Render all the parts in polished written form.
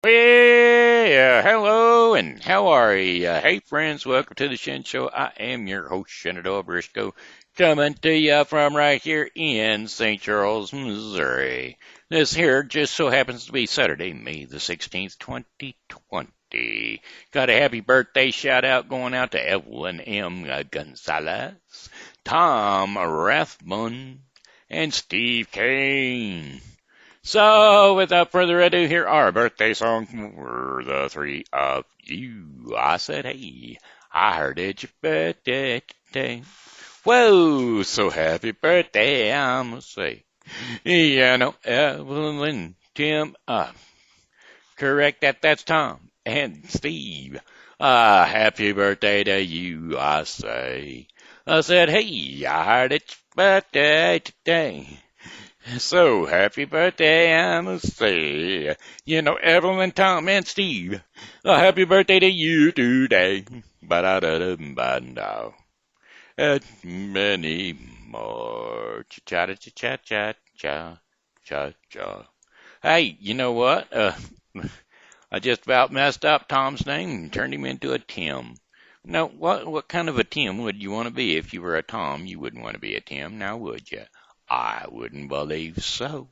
Yeah, hello, and how are you? Hey, friends, welcome to the Shen Show. I am your host, Shenandoah Briscoe, coming to you from right here in St. Charles, Missouri. This here just so happens to be Saturday, May the 16th, 2020. Got a happy birthday shout out going out to Evelyn M. Gonzalez, Tom Rathbun, and Steve Kane. So, without further ado, here are birthday songs for the three of you. I said, hey, I heard it's your birthday today. Whoa, so happy birthday, I must say. Yeah, no, Evelyn, Tim, correct that's Tom and Steve. Happy birthday to you, I say. I said, hey, I heard it's your birthday today. So, happy birthday, I must say. Evelyn, Tom, and Steve. Happy birthday to you today. Ba-da-da-da-ba-da. And many more. Cha-cha-cha-cha-cha. Cha-cha. Hey, you know what? I just about messed up Tom's name and turned him into a Tim. Now, what kind of a Tim would you want to be? If you were a Tom, you wouldn't want to be a Tim, now would you? I wouldn't believe so.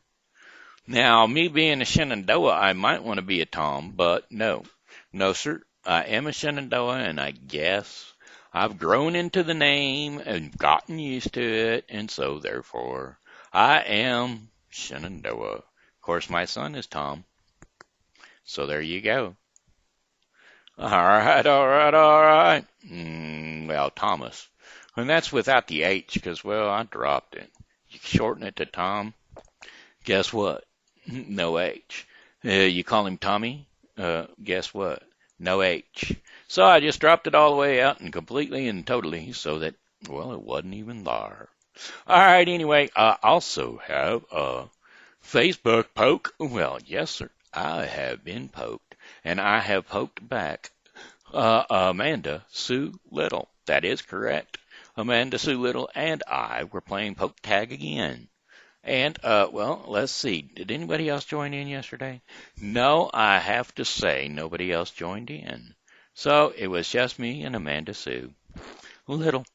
Now, me being a Shenandoah, I might want to be a Tom, but no. No, sir. I am a Shenandoah, and I guess I've grown into the name and gotten used to it, and so, therefore, I am Shenandoah. Of course, my son is Tom, so there you go. All right, all right, all right. Well, Thomas. And that's without the H, because, well, I dropped it. You shorten it to Tom. Guess what? No H. You call him Tommy? Guess what? No H. So I just dropped it all the way out and completely and totally so that, well, it wasn't even there. All right, anyway, I also have a Facebook poke. Well, yes, sir. I have been poked, and I have poked back Amanda Sue Little. That is correct. Amanda Sue Little and I were playing poke tag again. And, well, let's see. Did anybody else join in yesterday? No, I have to say nobody else joined in. So it was just me and Amanda Sue. Little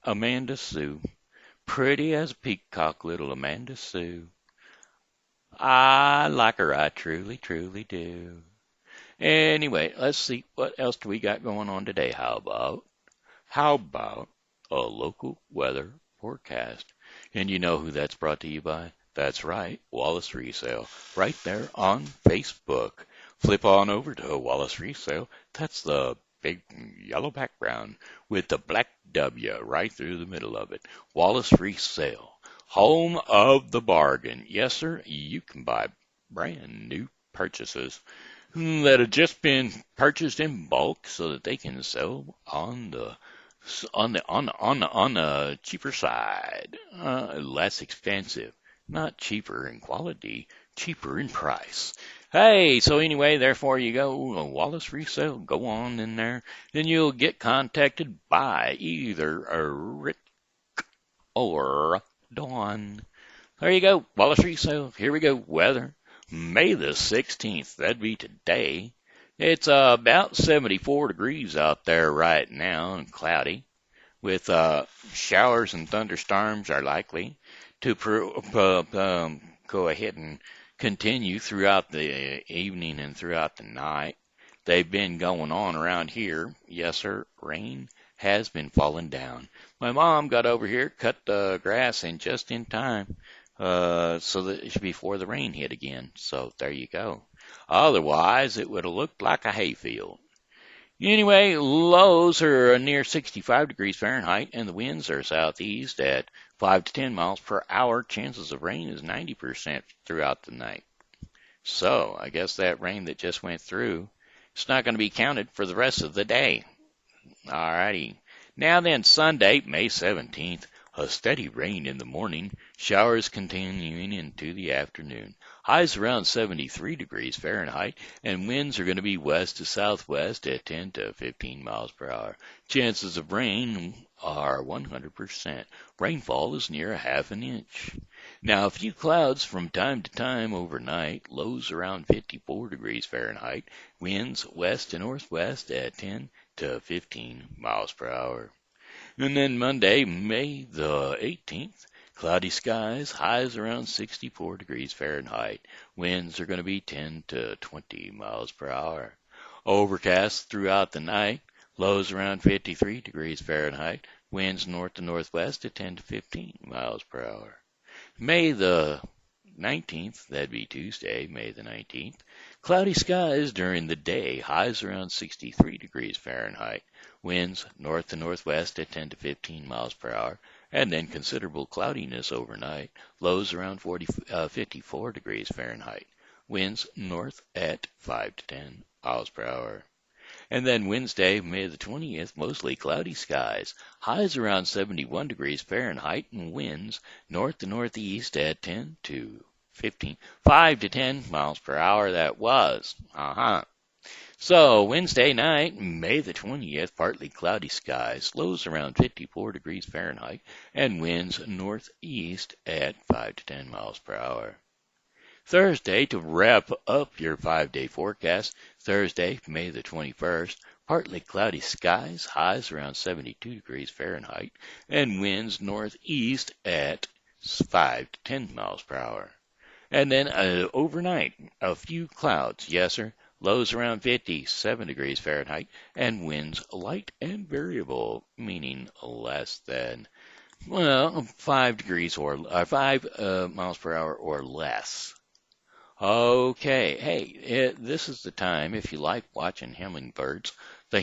Amanda Sue. Pretty as a peacock, little Amanda Sue. I like her, I truly, truly do. Anyway, let's see. What else do we got going on today? How about a local weather forecast? And you know who that's brought to you by? That's right, Wallace Resale, right there on Facebook. Flip on over to Wallace Resale. That's the big yellow background with the black W right through the middle of it. Wallace Resale, home of the bargain. Yes, sir, you can buy brand new purchases that have just been purchased in bulk so that they can sell on the cheaper side, less expensive, not cheaper in quality, cheaper in price. Hey, so anyway, therefore you go, Wallace Resale, go on in there, and you'll get contacted by either Rick or Dawn. There you go, Wallace Resale. Here we go, weather. May the 16th, that'd be today. It's about 74 degrees out there right now and cloudy, with showers and thunderstorms are likely to go ahead and continue throughout the evening and throughout the night. They've been going on around here. Yes, sir, rain has been falling down. My mom got over here, cut the grass in just in time, so that before the rain hit again. So there you go. Otherwise, it would have looked like a hayfield. Anyway, lows are near 65 degrees Fahrenheit, and the winds are southeast at 5 to 10 miles per hour. Chances of rain is 90% throughout the night. So I guess that rain that just went through, it's not going to be counted for the rest of the day. Alrighty. Now then, Sunday, May 17th, a steady rain in the morning, showers continuing into the afternoon. highs around 73 degrees Fahrenheit, and winds are going to be west to southwest at 10 to 15 miles per hour. Chances of rain are 100%. Rainfall is near a half an inch. Now, a few clouds from time to time overnight, lows around 54 degrees Fahrenheit, winds west to northwest at 10 to 15 miles per hour. And then Monday, May the 18th, cloudy skies, highs around 64 degrees Fahrenheit. Winds are going to be 10 to 20 miles per hour. Overcast throughout the night, lows around 53 degrees Fahrenheit. Winds north to northwest at 10 to 15 miles per hour. May the 19th, that'd be Tuesday, May the 19th. Cloudy skies during the day, highs around 63 degrees Fahrenheit. Winds north to northwest at 10 to 15 miles per hour, and then considerable cloudiness overnight, lows around 54 degrees Fahrenheit. Winds north at 5 to 10 miles per hour. And then Wednesday, May the 20th, mostly cloudy skies, highs around 71 degrees Fahrenheit, and winds north to northeast at 10 to 5 to 10 miles per hour. That was. So, Wednesday night, May the 20th, partly cloudy skies, lows around 54 degrees Fahrenheit, and winds northeast at 5 to 10 miles per hour. Thursday, to wrap up your 5-day forecast, Thursday, May the 21st, partly cloudy skies, highs around 72 degrees Fahrenheit, and winds northeast at 5 to 10 miles per hour. And then overnight, a few clouds, yes sir, lows around 57 degrees Fahrenheit, and winds light and variable, meaning less than, 5 degrees or 5 miles per hour or less. Okay, hey, this is the time, if you like watching hummingbirds, now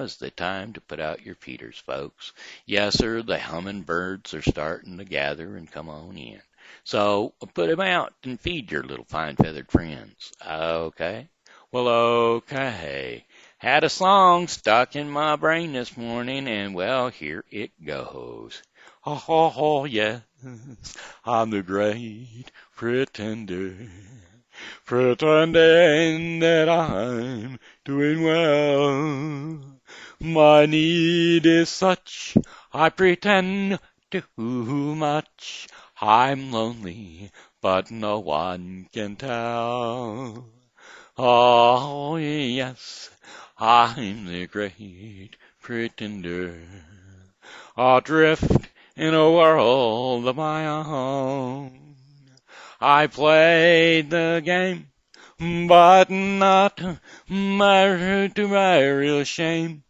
is the time to put out your feeders, folks. Yes, sir, the hummingbirds are starting to gather and come on in. So put them out and feed your little fine-feathered friends. Okay? Well, okay. Had a song stuck in my brain this morning, and well, here it goes. Oh, yes, I'm the great pretender, pretending that I'm doing well. My need is such, I pretend too much. I'm lonely, but no one can tell. Oh, yes, I'm the great pretender, adrift in a world of my own. I played the game, but not to my real shame.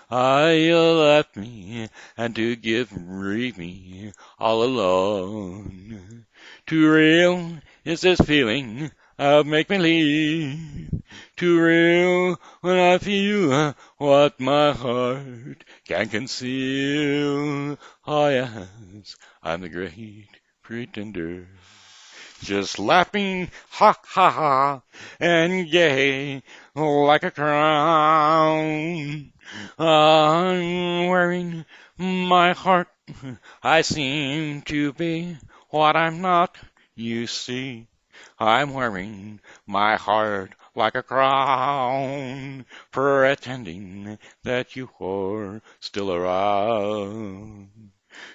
You left me, and to grieve me all alone. Too real is this feeling of make-believe. Too real when I feel what my heart can conceal. Oh yes, I'm the great pretender. Just laughing, ha ha ha, and gay like a clown. I'm wearing my heart, I seem to be what I'm not, you see. I'm wearing my heart like a crown, pretending that you are still around.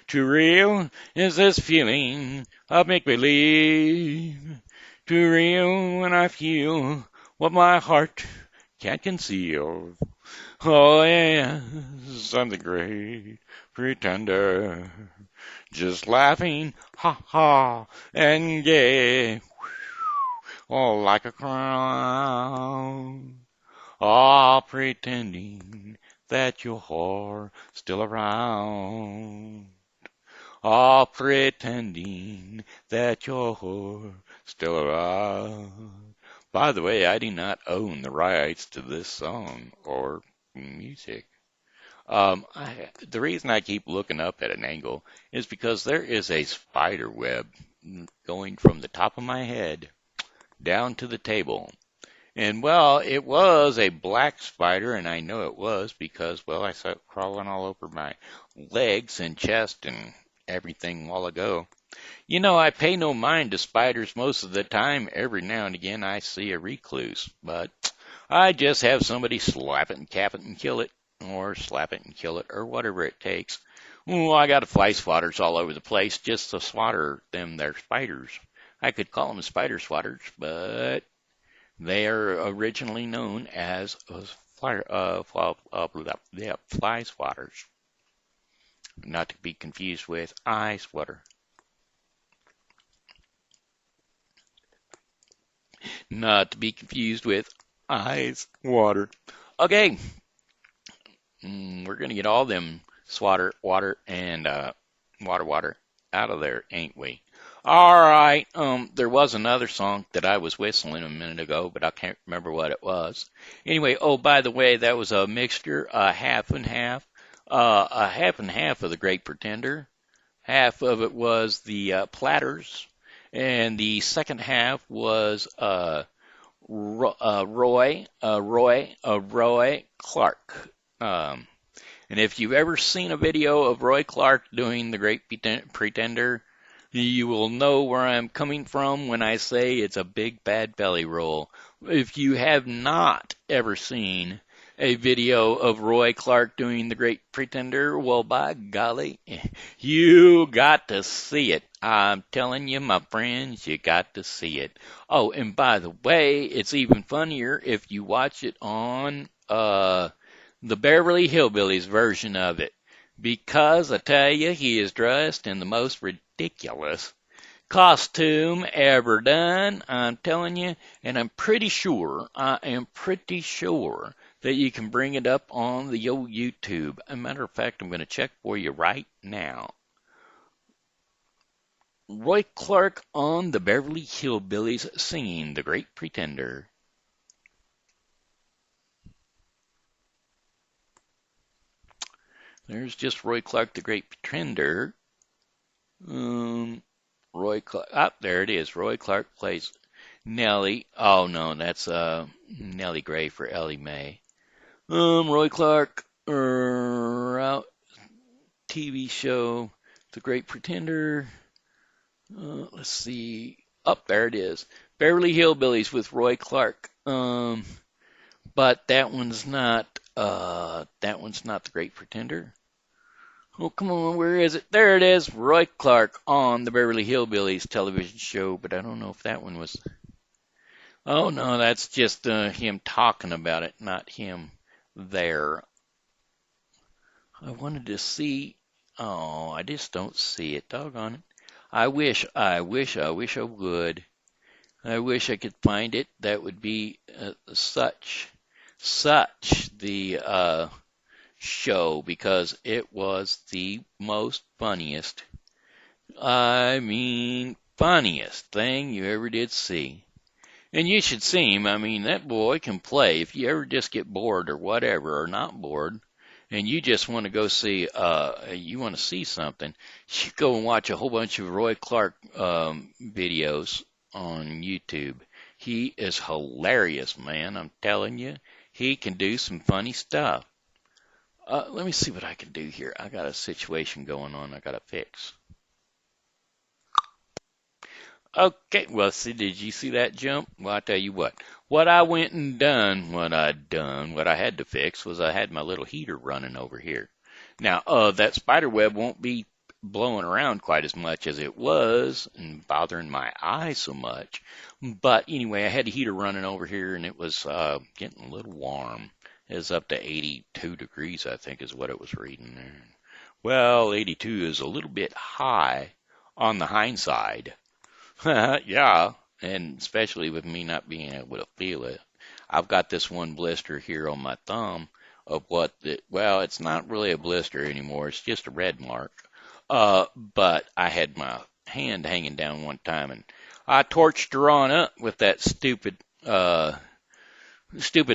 Too real is this feeling of make-believe. Too real when I feel what my heart can't conceal. Oh yes, I'm the great pretender. Just laughing, ha ha, and gay, like a clown. Ah, pretending that you're still around. Ah, pretending that you're still around. By the way, I do not own the rights to this song or music. The reason I keep looking up at an angle is because there is a spider web going from the top of my head down to the table. And well, it was a black spider, and I know it was because, well, I saw it crawling all over my legs and chest and everything a while ago. You know, I pay no mind to spiders most of the time. Every now and again I see a recluse, but I just have somebody slap it and cap it and kill it, or slap it and kill it, or whatever it takes. Oh, I got fly swatters all over the place just to swatter them their spiders. I could call them spider swatters, but they are originally known as fly swatters, not to be confused with eye swatter. Not to be confused with ice water. Okay, we're gonna get all them water, and water out of there, ain't we? All right. There was another song that I was whistling a minute ago, but I can't remember what it was. Anyway, oh, by the way, that was a mixture, a half and half of the Great Pretender. Half of it was the Platters, and the second half was Roy Clark. And if you've ever seen a video of Roy Clark doing The Great Pretender, you will know where I'm coming from when I say it's a big bad belly roll. If you have not ever seen a video of Roy Clark doing The Great Pretender, well, by golly, you got to see it. I'm telling you, my friends, you got to see it. Oh, and by the way, it's even funnier if you watch it on the Beverly Hillbillies version of it. Because I tell you, he is dressed in the most ridiculous costume ever done. I'm telling you, and I am pretty sure that you can bring it up on the old YouTube. As a matter of fact, I'm going to check for you right now. Roy Clark on the Beverly Hillbillies singing The Great Pretender. There's just Roy Clark, the Great Pretender. Roy Clark. Ah, there it is. Roy Clark plays Nellie. Oh no, that's Nellie Gray for Ellie Mae. Roy Clark, TV show, The Great Pretender. Let's see. Up there it is. Beverly Hillbillies with Roy Clark. But that one's not. That one's not The Great Pretender. Oh, come on, where is it? There it is, Roy Clark on the Beverly Hillbillies television show, but I don't know if that one was... Oh, no, that's just him talking about it, not him there. I wanted to see... Oh, I just don't see it, doggone it. I wish I would. I wish I could find it. That would be such the... show, because it was the most funniest thing you ever did see. And you should see him. I mean, that boy can play. If you ever just get bored or whatever, or not bored, and you just want to go see, you want to see something, you go and watch a whole bunch of Roy Clark videos on YouTube. He is hilarious, man. I'm telling you, he can do some funny stuff. Let me see what I can do here. I got a situation going on I got to fix. Okay, well, see, did you see that jump? Well, I tell you what I went and done, what I had to fix was I had my little heater running over here. Now, that spider web won't be blowing around quite as much as it was and bothering my eyes so much. But anyway, I had the heater running over here and it was getting a little warm. It was up to 82 degrees, I think, is what it was reading there. Well, 82 is a little bit high on the hindside. Yeah, and especially with me not being able to feel it. I've got this one blister here on my thumb of well, it's not really a blister anymore. It's just a red mark. But I had my hand hanging down one time, and I torched her on up with that stupid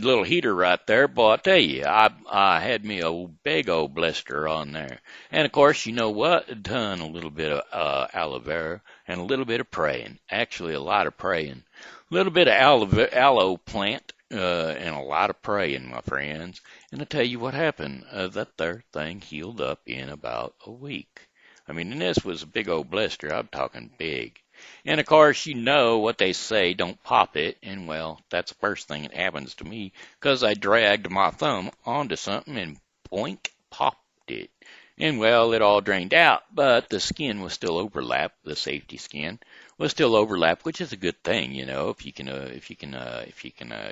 little heater right there, boy, I tell you, I had me a big old blister on there. And of course, you know what? Done a little bit of aloe vera and a little bit of praying. Actually, a lot of praying. A little bit of aloe plant and a lot of praying, my friends. And I tell you what happened. That there thing healed up in about a week. I mean, and this was a big old blister. I'm talking big. And of course, you know what they say, don't pop it. And well, that's the first thing that happens to me because I dragged my thumb onto something and boink, popped it. And well, it all drained out, but the skin was still overlapped. The safety skin was still overlapped, which is a good thing, you know, if you can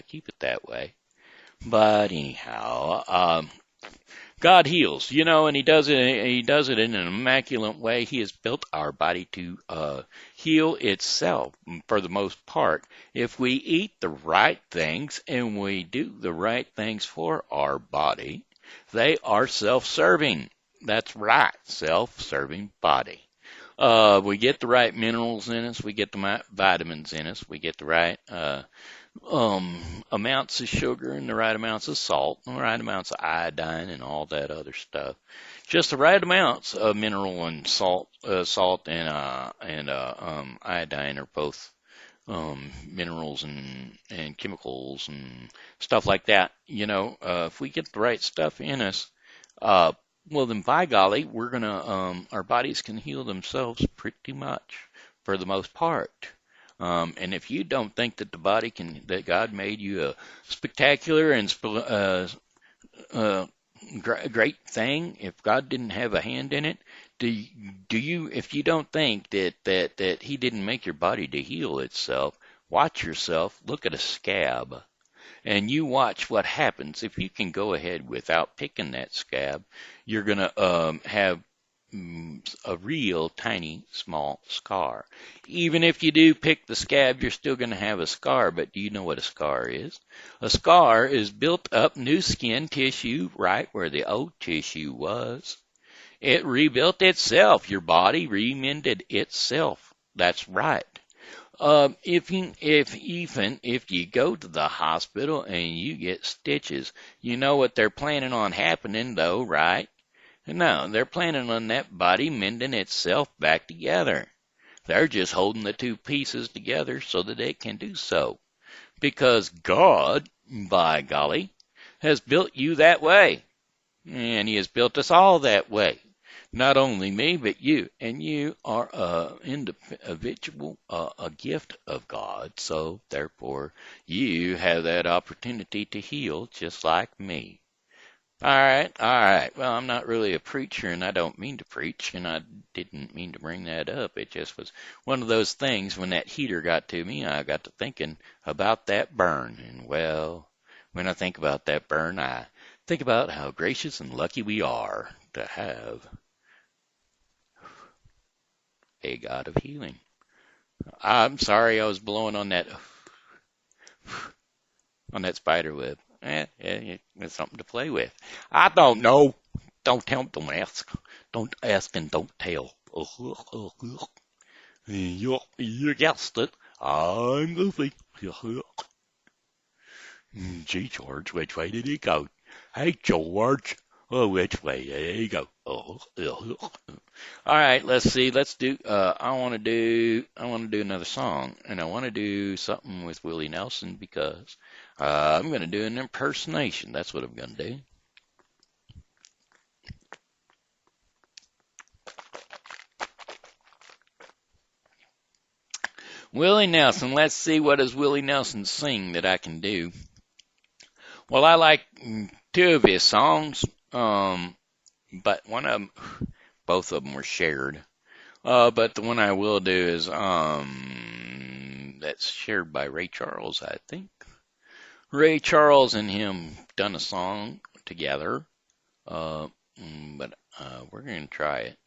keep it that way. But anyhow, God heals, you know, and He does it in an immaculate way. He has built our body to heal itself for the most part. If we eat the right things and we do the right things for our body, they are self-serving. That's right, self-serving body. We get the right minerals in us, we get the vitamins in us, we get the right amounts of sugar and the right amounts of salt and the right amounts of iodine and all that other stuff. Just the right amounts of mineral and salt and iodine are both minerals and chemicals and stuff like that. You know, if we get the right stuff in us, well then by golly, our bodies can heal themselves pretty much for the most part. And if you don't think that that God made you a spectacular and great thing, if God didn't have a hand in it, if you don't think that He didn't make your body to heal itself, watch yourself, look at a scab, and you watch what happens. If you can go ahead without picking that scab, you're going to have a real tiny small scar. Even if you do pick the scab, you're still going to have a scar, but do you know what a scar is? A scar is built up new skin tissue right where the old tissue was. It rebuilt itself. Your body remended itself. That's right. If you go to the hospital and you get stitches, you know what they're planning on happening though, right? No, they're planning on that body mending itself back together. They're just holding the two pieces together so that it can do so. Because God, by golly, has built you that way. And He has built us all that way. Not only me, but you. And you are individual, a gift of God. So, therefore, you have that opportunity to heal just like me. All right, all right. Well, I'm not really a preacher, and I don't mean to preach, and I didn't mean to bring that up. It just was one of those things. When that heater got to me, I got to thinking about that burn. And, well, when I think about that burn, I think about how gracious and lucky we are to have a God of healing. I'm sorry I was blowing on that spider web. It's something to play with. I don't know. Don't tell. Don't ask. Don't ask and don't tell. You guessed it. I'm Goofy. Gee, George, which way did he go? Hey, George. Oh, which way? There you go. All right, let's see. I want to do another song, and I want to do something with Willie Nelson because I'm going to do an impersonation. That's what I'm going to do. Willie Nelson. Let's see what does Willie Nelson sing that I can do. Well, I like two of his songs, but both of them were shared. But the one I will do is that's shared by Ray Charles, I think. Ray Charles and him done a song together, but we're going to try it.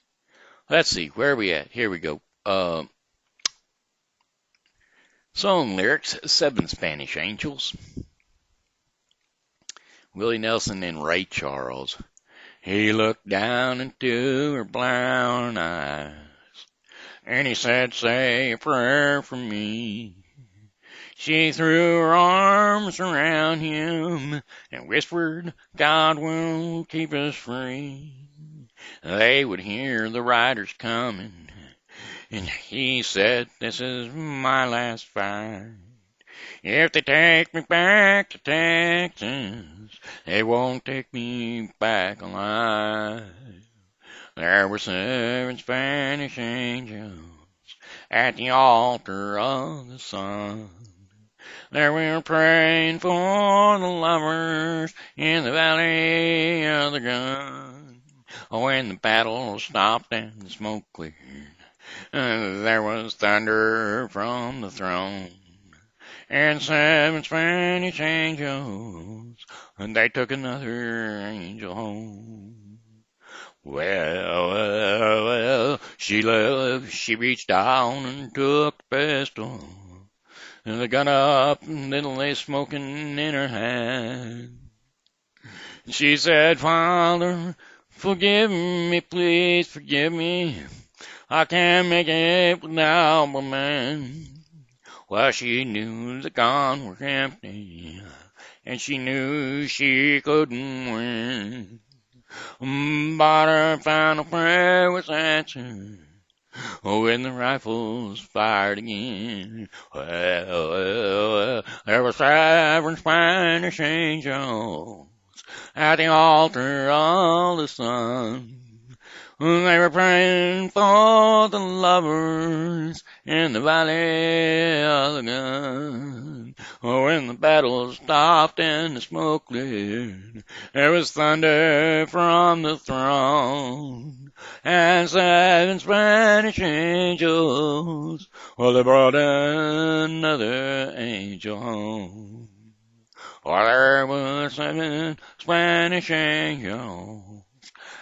Let's see, where are we at? Here we go. Song lyrics, 7 Spanish Angels. Willie Nelson and Ray Charles. He looked down into her brown eyes, and he said, say a prayer for me. She threw her arms around him and whispered, God will keep us free. They would hear the riders coming, and he said, this is my last fight. If they take me back to Texas, they won't take me back alive. There were 7 Spanish angels at the altar of the sun. There we were praying for the lovers in the valley of the gun. When the battle stopped and the smoke cleared, there was thunder from the throne. And 7 Spanish angels, and they took another angel home. Well, she reached down and took the pistol, and the gun up and then lay smoking in her hand. She said, Father, forgive me, please forgive me. I can't make it without my man. Well, she knew the gun was empty, and she knew she couldn't win. But her final prayer was answered when the rifles fired again. Well, there were 7 Spanish angels at the altar of the sun. They were praying for the lovers in the valley of the gun. When the battle stopped and the smoke cleared, there was thunder from the throne. And 7 Spanish angels, well, they brought another angel home. Well, there were 7 Spanish angels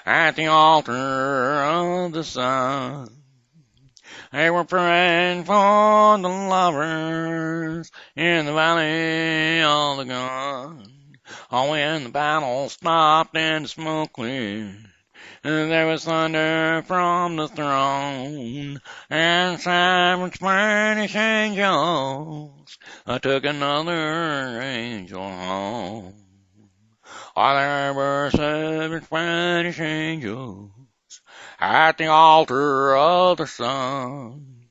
at the altar of the sun. They were praying for the lovers in the valley of the gun. Oh, when the battle stopped and the smoke cleared, and there was thunder from the throne, and 7 Spanish angels, I took another angel home. Oh, there were 7 Spanish angels at the altar of the sun.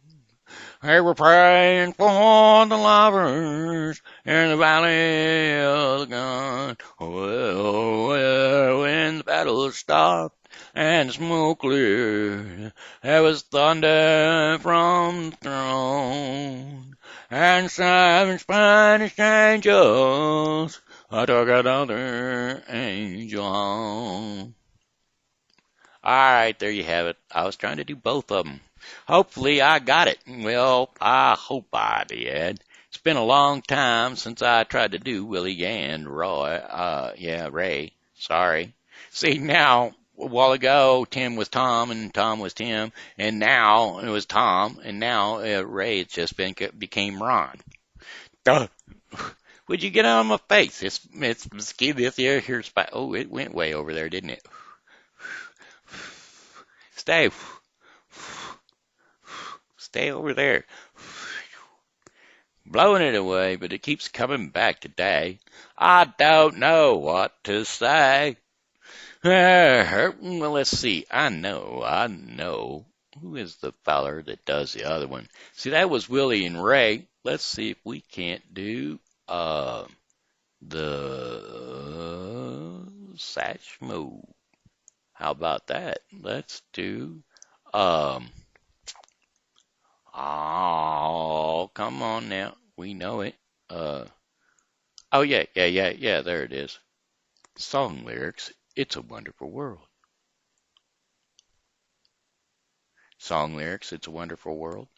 They were praying for the lovers in the valley of the gun. Well, when the battle stopped and the smoke cleared, there was thunder from the throne, and 7 Spanish angels, I took another angel home. All right, there you have it. I was trying to do both of them. Hopefully I got it. Well, I hope I did. It's been a long time since I tried to do Willie and Roy. Ray. Sorry. See, now, a while ago, Tim was Tom and Tom was Tim, and now it was Tom, and now Ray has just became Ron. Duh. Would you get out of my face? It's this here spot. Oh, it went way over there, didn't it? Stay over there. Blowing it away, but it keeps coming back today. I don't know what to say. Well, let's see. I know. Who is the feller that does the other one? See, that was Willie and Ray. Let's see if we can't do the Satchmo. How about that? Let's do oh, come on now. We know it. Oh yeah, there it is. Song lyrics, It's a Wonderful World. Song lyrics, It's a Wonderful World.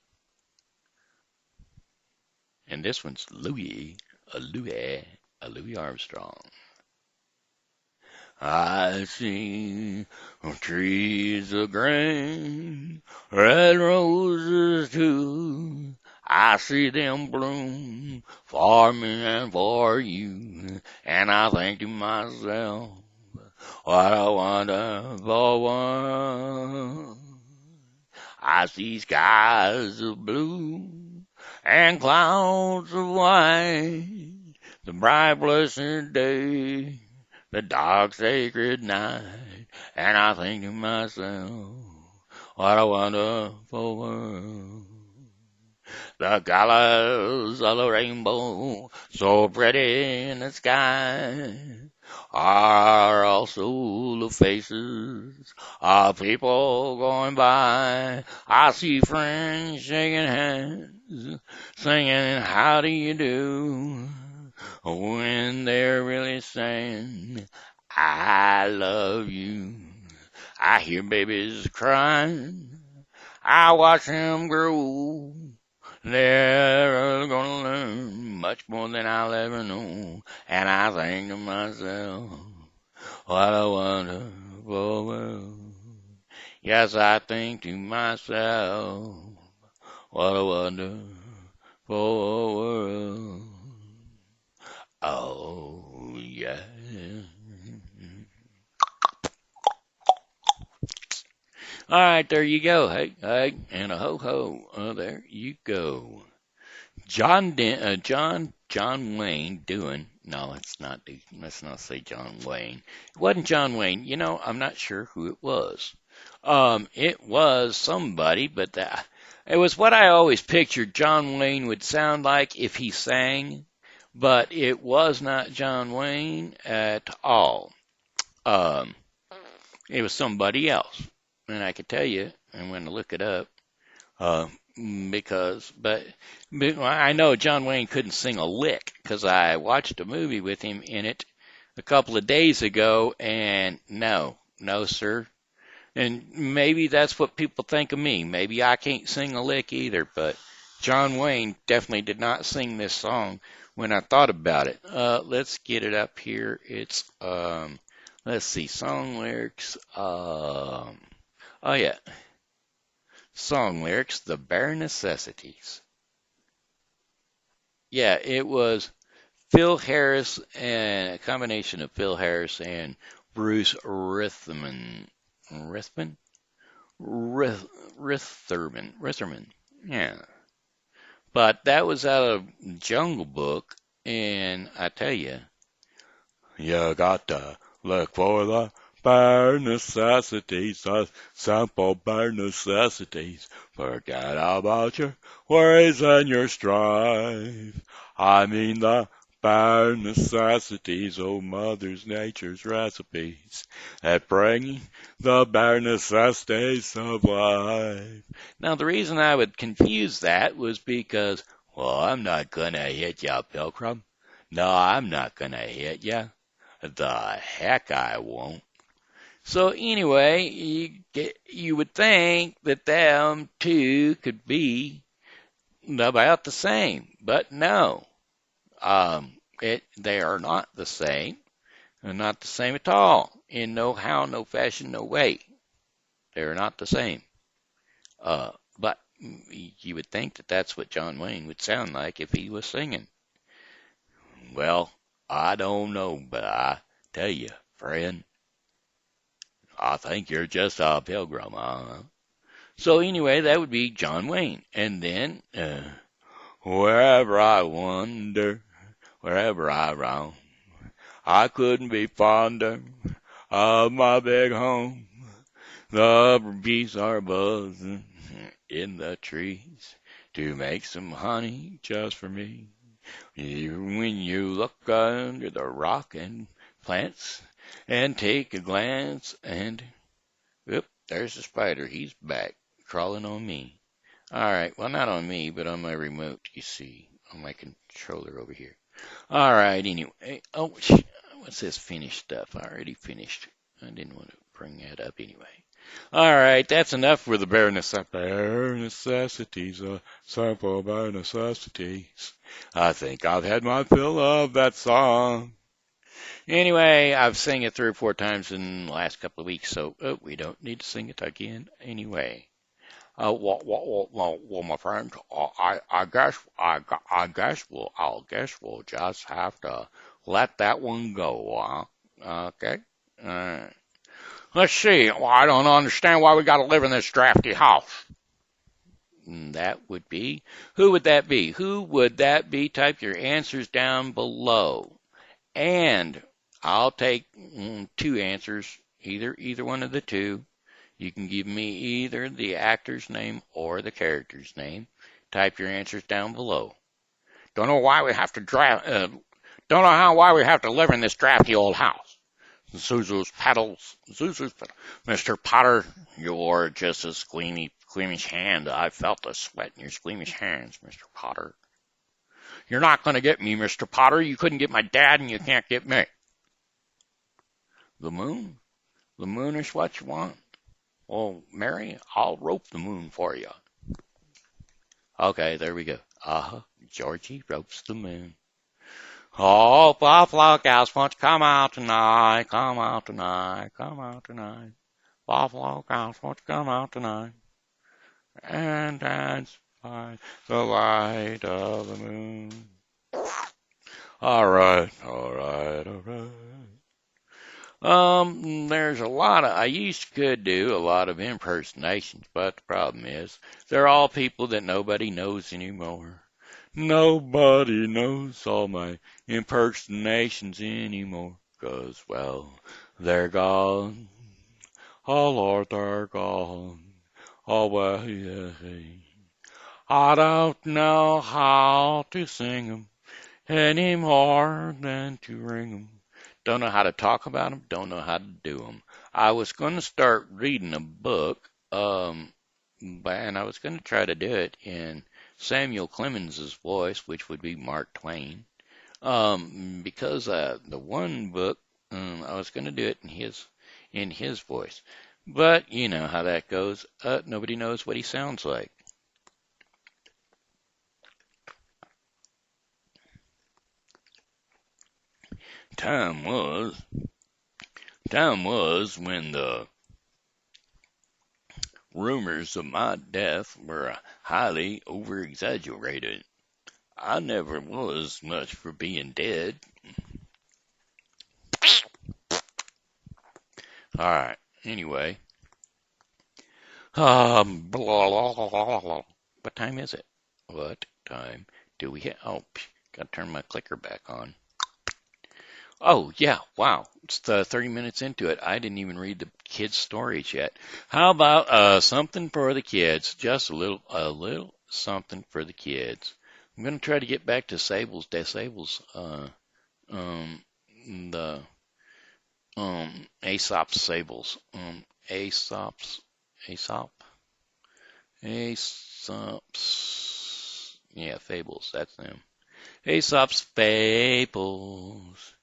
And this one's Louis Armstrong. I see trees of green, red roses too. I see them bloom for me and for you. And I think to myself, what a wonderful world. I see skies of blue and clouds of white, the bright blessed day, the dark sacred night, and I think to myself, what a wonderful world. The colors of the rainbow, so pretty in the sky, are also the faces of people going by. I see friends shaking hands, singing, how do you do? When they're really saying, I love you. I hear babies crying. I watch them grow. They're gonna learn much more than I'll ever know. And I think to myself, what a wonderful world. Yes, I think to myself, what a wonderful world. Oh, yeah. All right, there you go. Hey, hey, and a ho ho. There you go. John Wayne doing. No, it's not. Let's not say John Wayne. It wasn't John Wayne. You know, I'm not sure who it was. It was somebody, but it was what I always pictured John Wayne would sound like if he sang, but it was not John Wayne at all. Um, it was somebody else, and I could tell you. I'm going to look it up. Uh, but I know John Wayne couldn't sing a lick because I watched a movie with him in it a couple of days ago, and no, no, sir. And maybe that's what people think of me. Maybe I can't sing a lick either, but John Wayne definitely did not sing this song when I thought about it. Let's get it up here. Let's see, song lyrics. Oh yeah. Song lyrics, The Bare Necessities. Yeah, it was Phil Harris and a combination of Phil Harris and Bruce Rithman. Rithman? Ritherman. Yeah. But that was out of Jungle Book, and I tell you, you got to look for the bare necessities, the simple bare necessities. Forget about your worries and your strife. I mean the bare necessities, oh Mother Nature's recipes that bring the bare necessities of life. Now the reason I would confuse that was because, well, I'm not gonna hit ya, Pilgrim. No, I'm not gonna hit ya. The heck I won't. So anyway, you would think that them two could be about the same, but no. They are not the same. They're not the same at all. In no how, no fashion, no way. They're not the same. But you would think that that's what John Wayne would sound like if he was singing. Well, I don't know, but I tell you, friend, I think you're just a pilgrim, huh? So anyway, that would be John Wayne. And then, wherever I wander, wherever I roam, I couldn't be fonder of my big home. The bees are buzzing in the trees to make some honey just for me. When you look under the rock and plants and take a glance and, whoop, there's the spider. He's back, crawling on me. All right, well, not on me, but on my remote, you see, on my controller over here. All right, anyway. Oh, what's this finished stuff? I already finished. I didn't want to bring that up anyway. All right, that's enough for the bare necessities, simple bare necessities. I think I've had my fill of that song. Anyway, I've sang it 3 or 4 times in the last couple of weeks, so we don't need to sing it again anyway. Well, my friend, I guess we'll just have to let that one go, okay? Let's see. Well, I don't understand why we got to live in this drafty house. That would be. Who would that be? Who would that be? Type your answers down below. And I'll take 2 answers, either one of the 2. You can give me either the actor's name or the character's name. Type your answers down below. Don't know why we have to Don't know why we have to live in this drafty old house. Zuzu's pedals. Mr. Potter, you're just a squeamish hand. I felt the sweat in your squeamish hands, Mr. Potter. You're not going to get me, Mr. Potter. You couldn't get my dad, and you can't get me. The moon? The moon is what you want? Well, Mary, I'll rope the moon for you. Okay, there we go. Georgie ropes the moon. Oh, Buffalo Gals, won't you come out tonight? Come out tonight. Come out tonight. Buffalo Gals, won't you come out tonight? And dance by the light of the moon. All right. There's a lot of, I used to do a lot of impersonations, but the problem is they're all people that nobody knows anymore. Nobody knows all my impersonations anymore, 'cause, well, they're gone. Oh, Lord, they're gone. Oh, well, yeah. I don't know how to sing 'em any more than to ring 'em. Don't know how to talk about 'em, don't know how to do 'em. I was going to start reading a book, and I was going to try to do it in Samuel Clemens's voice, which would be Mark Twain, because the one book, I was going to do it in his voice. But you know how that goes. Nobody knows what he sounds like. Time was when the rumors of my death were highly over-exaggerated. I never was much for being dead. All right. Anyway, blah, blah, blah, blah. What time is it? What time do we have? Oh, gotta turn my clicker back on. Oh, yeah, wow. It's 30 minutes into it. I didn't even read the kids' stories yet. How about something for the kids? Just a little something for the kids. I'm going to try to get back to Sable's, the Aesop's Sables. Aesop's, yeah, Fables, that's them. Aesop's Fables.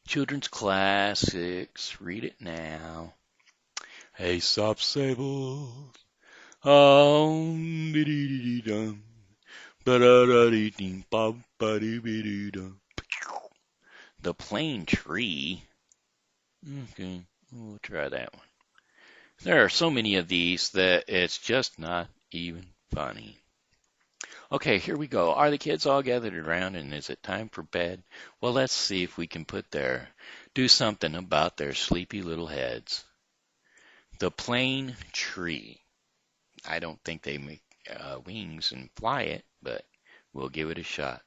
Children's classics. Read it now. Aesop's Fables. Oh, dee-dee-dee-dum. Ba-da-da-dee-dee-bum, ba-dee-dee-dee-dum. The Plane Tree. Okay, we'll try that one. There are so many of these that it's just not even funny. Okay, here we go. Are the kids all gathered around and is it time for bed? Well, let's see if we can do something about their sleepy little heads. The Plane Tree. I don't think they make wings and fly it, but we'll give it a shot.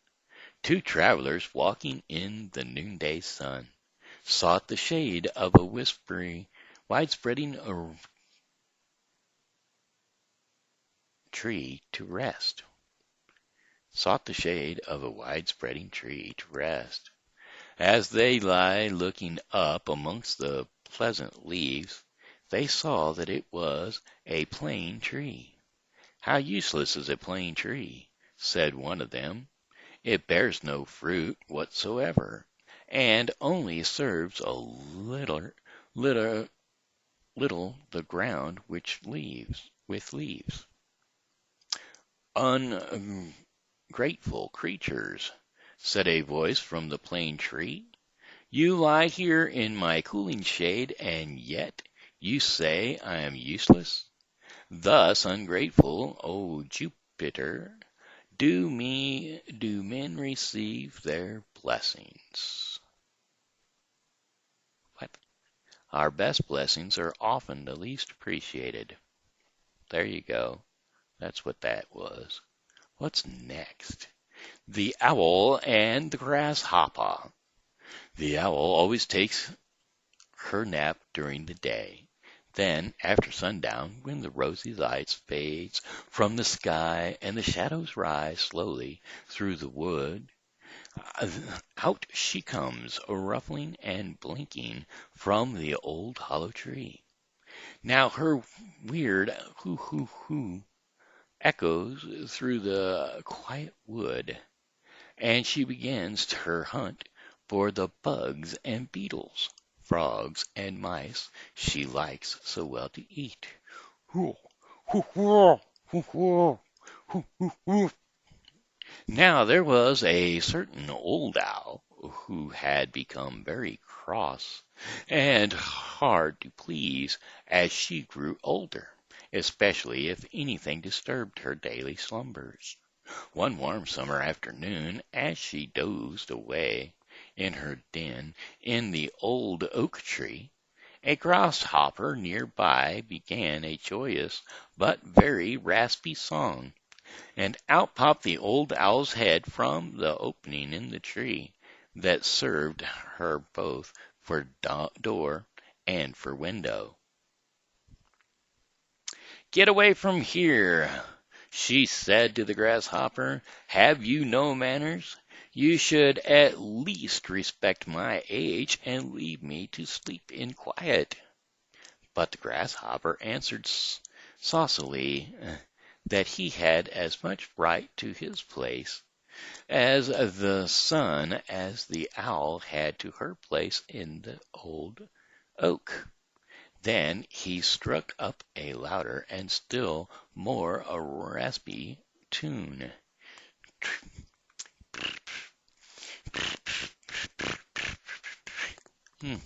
Two travelers walking in the noonday sun sought the shade of a widespreading tree to rest. Sought the shade of a wide-spreading tree to rest. As they lay looking up amongst the pleasant leaves, they saw that it was a plane tree. How useless is a plane tree, said one of them. It bears no fruit whatsoever, and only serves a little the ground with leaves. Ungrateful creatures, said a voice from the plane tree. You lie here in my cooling shade, and yet you say I am useless? Thus ungrateful, O Jupiter, do men receive their blessings. What? Our best blessings are often the least appreciated. There you go. That's what that was. What's next? The Owl and the Grasshopper. The owl always takes her nap during the day. Then, after sundown, when the rosy light fades from the sky and the shadows rise slowly through the wood, Out she comes, ruffling and blinking from the old hollow tree. Now her weird hoo hoo hoo echoes through the quiet wood, and she begins her hunt for the bugs and beetles, frogs and mice she likes so well to eat. Hoo, hoo, hoo, hoo, hoo, hoo, hoo, hoo. Now there was a certain old owl who had become very cross and hard to please as she grew older, especially if anything disturbed her daily slumbers. One warm summer afternoon, as she dozed away in her den in the old oak tree, a grasshopper near by began a joyous but very raspy song, and out popped the old owl's head from the opening in the tree that served her both for door and for window. "Get away from here," she said to the grasshopper. "Have you no manners? You should at least respect my age and leave me to sleep in quiet." But the grasshopper answered saucily that he had as much right to his place as the owl had to her place in the old oak. Then he struck up a louder and still more raspy tune. Hmm.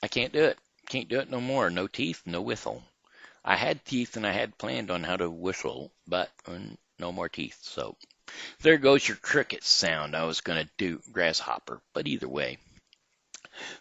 I can't do it. Can't do it no more. No teeth, no whistle. I had teeth and I had planned on how to whistle, but no more teeth. So there goes your cricket sound I was going to do, grasshopper. But either way,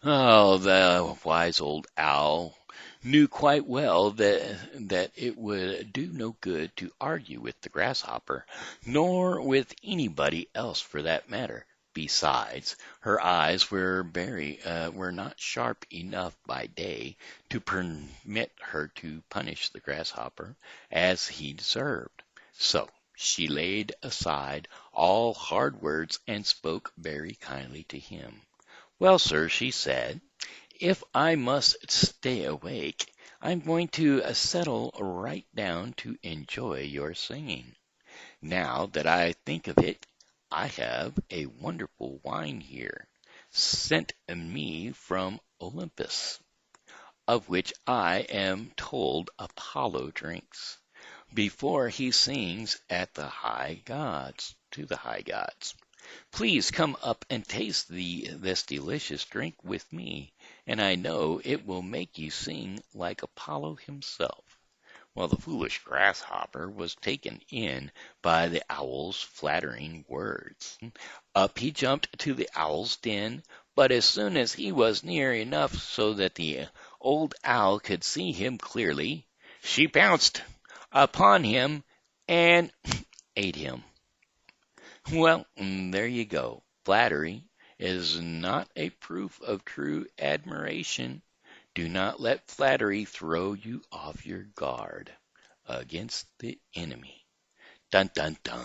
oh, the wise old owl knew quite well that it would do no good to argue with the grasshopper, nor with anybody else for that matter. Besides, her eyes were not sharp enough by day to permit her to punish the grasshopper as he deserved. So she laid aside all hard words and spoke very kindly to him. "Well, sir," she said, "if I must stay awake, I'm going to settle right down to enjoy your singing. Now that I think of it, I have a wonderful wine here, sent me from Olympus, of which I am told Apollo drinks before he sings at to the high gods. Please come up and taste this delicious drink with me, and I know it will make you sing like Apollo himself." Well, the foolish grasshopper was taken in by the owl's flattering words. Up he jumped to the owl's den, but as soon as he was near enough so that the old owl could see him clearly, she pounced upon him and ate him. Well, there you go. Flattery is not a proof of true admiration. Do not let flattery throw you off your guard against the enemy. Dun dun dun.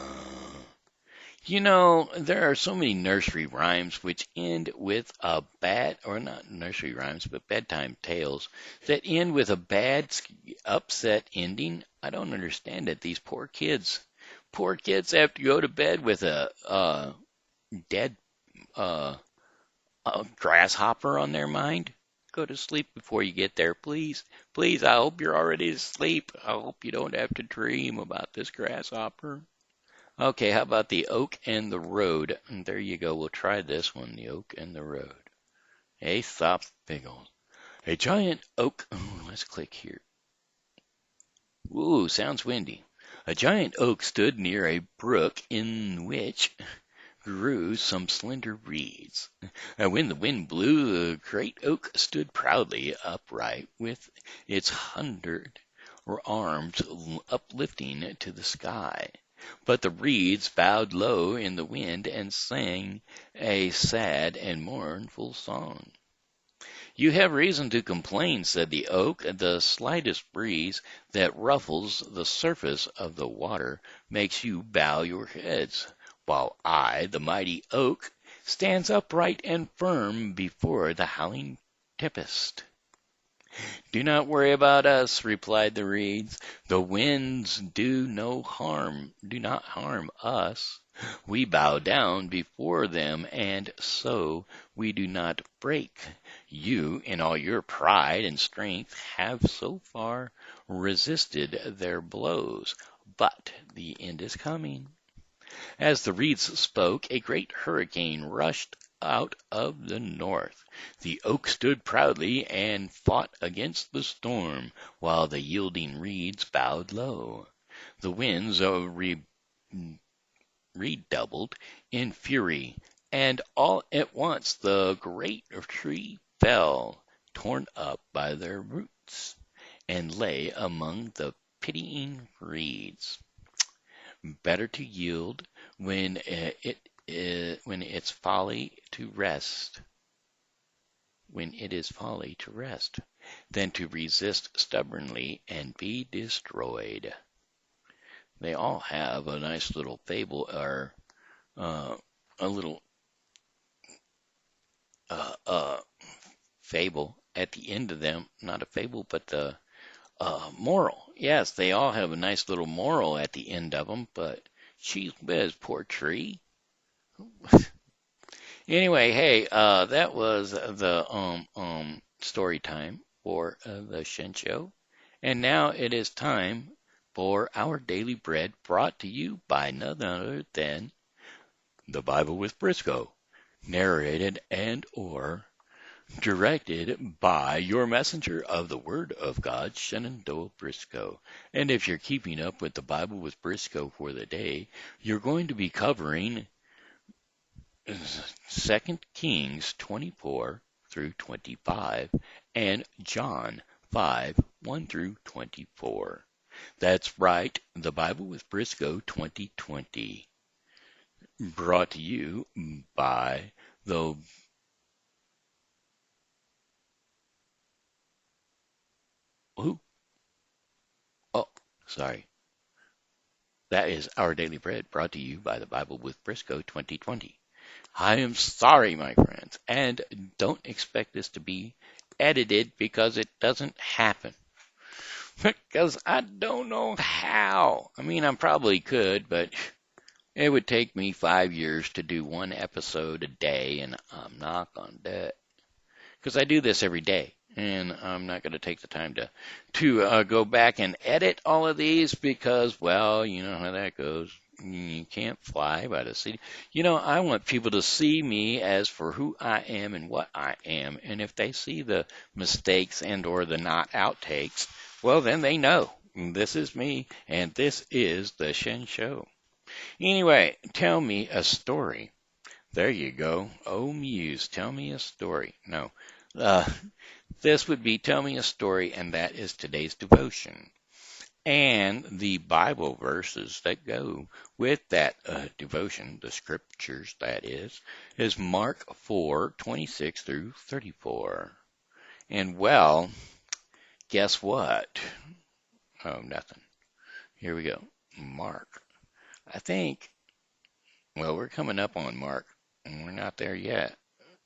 You know, there are so many nursery rhymes which end with a bad, or not nursery rhymes, but bedtime tales that end with a bad, upset ending. I don't understand it. These poor kids have to go to bed with a dead uh, grasshopper on their mind. Go to sleep before you get there, please. Please, I hope you're already asleep. I hope you don't have to dream about this grasshopper. Okay, how about the oak and the road? And there you go. We'll try this one, the oak and the road. Aesop Biggles. A giant oak. Oh, let's click here. Ooh, sounds windy. A giant oak stood near a brook in which grew some slender reeds. And when the wind blew, the great oak stood proudly upright with its 100 arms uplifting to the sky. But the reeds bowed low in the wind and sang a sad and mournful song. You have reason to complain, said the oak. The slightest breeze that ruffles the surface of the water makes you bow your heads, while I, the mighty oak, stands upright and firm before the howling tempest. Do not worry about us, replied the reeds. The winds do not harm us. We bow down before them, and so we do not break. You, in all your pride and strength, have so far resisted their blows, but the end is coming. As the reeds spoke, a great hurricane rushed out of the north. The oak stood proudly and fought against the storm, while the yielding reeds bowed low. The winds redoubled in fury, and all at once the great tree fell, torn up by their roots, and lay among the pitying reeds. Better to yield when it's folly to rest, when it is folly to rest, than to resist stubbornly and be destroyed. They all have a nice little fable, or a little fable at the end of them. Not a fable, but the moral. Yes, they all have a nice little moral at the end of them, but geez whiz, poor tree. Anyway, hey, that was the story time for the Shen Show. And now it is time for our daily bread, brought to you by none other than the Bible with Briscoe, narrated and or directed by your messenger of the Word of God, Shenandoah Briscoe. And if you're keeping up with the Bible with Briscoe for the day, you're going to be covering 2 Kings 24 through 25 and John 5, 1 through 24. That's right, the Bible with Briscoe 2020. Brought to you by the who? Oh, sorry. That is our daily bread, brought to you by the Bible with Briscoe 2020. I am sorry, my friends, and don't expect this to be edited because it doesn't happen. Because I don't know how. I mean, I probably could, but it would take me 5 years to do one episode a day, and I'm not going to do it. Because I do this every day, and I'm not going to take the time to go back and edit all of these because, well, you know how that goes. You can't fly by the seat. You know, I want people to see me as for who I am and what I am, and if they see the mistakes and or the not outtakes, well, then they know this is me, and this is the Shen Show. Anyway, tell me a story. There you go. Oh, Muse, tell me a story. No, this would be tell me a story, and that is today's devotion. And the Bible verses that go with that devotion, the scriptures that is Mark 4:26 through 34. And well, guess what? Oh, nothing. Here we go. Mark. I think, well, we're coming up on Mark, and we're not there yet.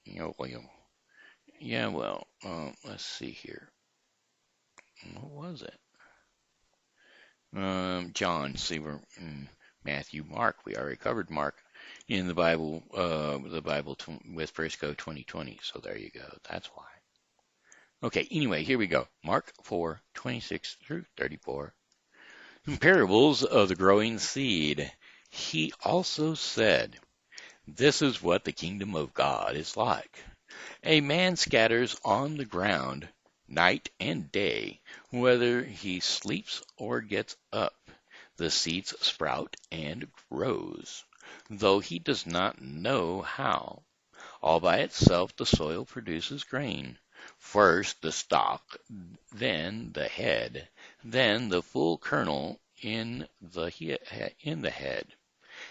Yeah, well, let's see here. What was it? John, see, we're in Matthew, Mark. We already covered Mark in the Bible with Briscoe 2020. So there you go. That's why. Okay, anyway, here we go. Mark 4:26 through 34. Parables of the growing seed. He also said, this is what the kingdom of God is like. A man scatters on the ground night and day, whether he sleeps or gets up. The seeds sprout and grows, though he does not know how. All by itself the soil produces grain. First the stalk, then the head, then the full kernel in the head.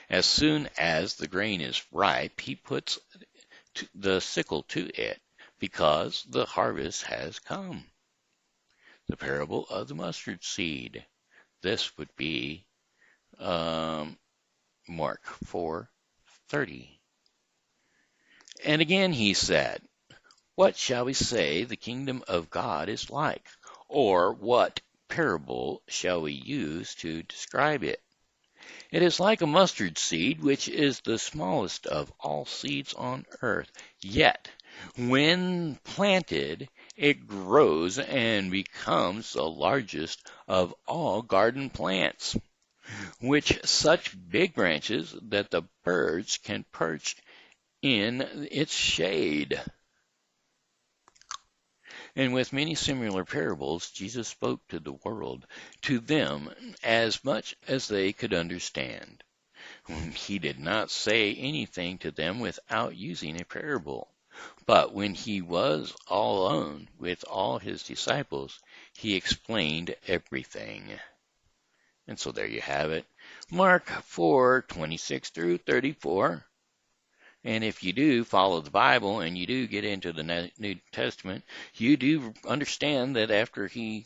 As soon as the grain is ripe, he puts the sickle to it, because the harvest has come. The parable of the mustard seed. This would be Mark 4:30. And again he said, what shall we say the kingdom of God is like? Or what parable shall we use to describe it? It is like a mustard seed, which is the smallest of all seeds on earth. Yet, when planted, it grows and becomes the largest of all garden plants, with such big branches that the birds can perch in its shade. And with many similar parables, Jesus spoke to the world, to them as much as they could understand. He did not say anything to them without using a parable. But when he was all alone with all his disciples, he explained everything. And so there you have it. Mark 4:26 through 34. And if you do follow the Bible and you do get into the New Testament, you do understand that after he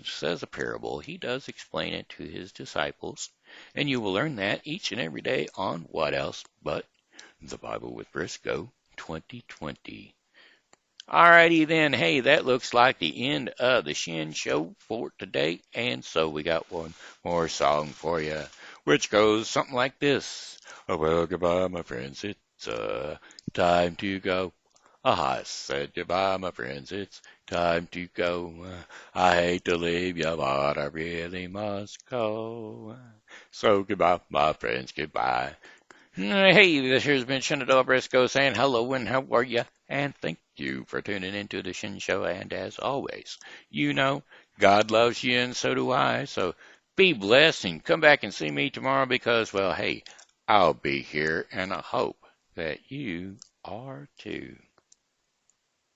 says a parable, he does explain it to his disciples. And you will learn that each and every day on what else but the Bible with Briscoe 2020. Alrighty then, hey, that looks like the end of the Shen Show for today. And so we got one more song for you, which goes something like this. Oh, well, goodbye, my friends. It's time to go. I said goodbye, my friends. It's time to go. I hate to leave you, but I really must go. So goodbye, my friends. Goodbye. Hey, this here's been Shenandoah Briscoe saying hello and how are you? And thank you for tuning into the Shen Show. And as always, you know, God loves you and so do I. So be blessed and come back and see me tomorrow because, well, hey, I'll be here and I hope that you are too.